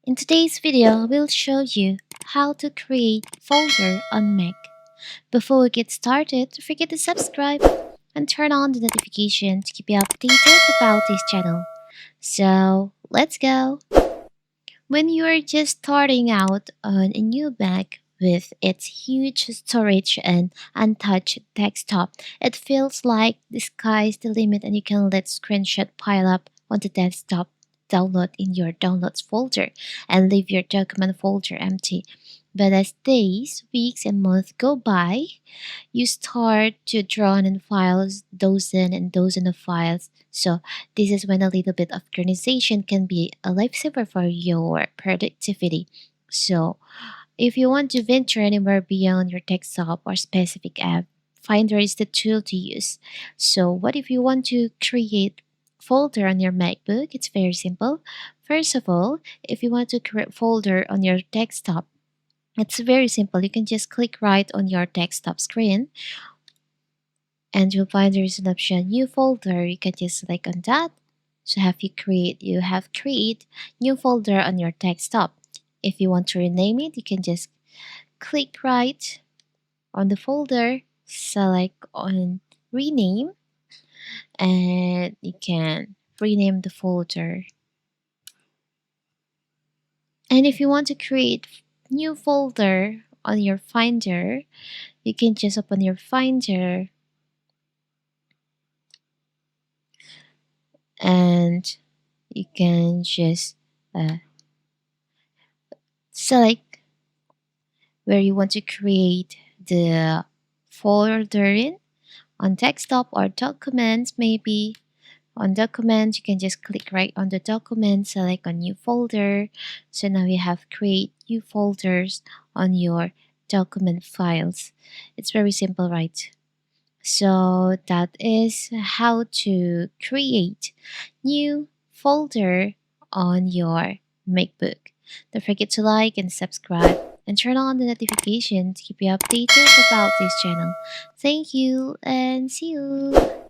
In today's video, we'll show you how to create folder on Mac. Before we get started, don't forget to subscribe and turn on the notification to keep you updated about this channel. So, let's go! When you're just starting out on a new Mac with its huge storage and untouched desktop, it feels like the sky's the limit and you can let screenshot pile up on the desktop, download in your downloads folder, and leave your document folder empty. But as days, weeks, and months go by, you start to drown in files, dozen and dozen of files. So this is when a little bit of organization can be a lifesaver for your productivity. So if you want to venture anywhere beyond your desktop or specific app, Finder is the tool to use. So what if you want to create folder on your MacBook? It's very simple. First of all, if you want to create folder on your desktop, it's very simple. You can just click right on your desktop screen and you'll find there is an option new folder. You can just select on that. So you have create new folder on your desktop. If you want to rename it, you can just click right on the folder, select on rename, and you can rename the folder. And if you want to create new folder on your Finder, you can just open your Finder and you can just select where you want to create the folder in on desktop or documents. Maybe on documents you can just click right on the document, select a new folder. So now you have create new folders on your document files. It's very simple, right? So that is how to create new folder on your MacBook. Don't forget to like and subscribe and turn on the notification to keep you updated about this channel. Thank you and see you.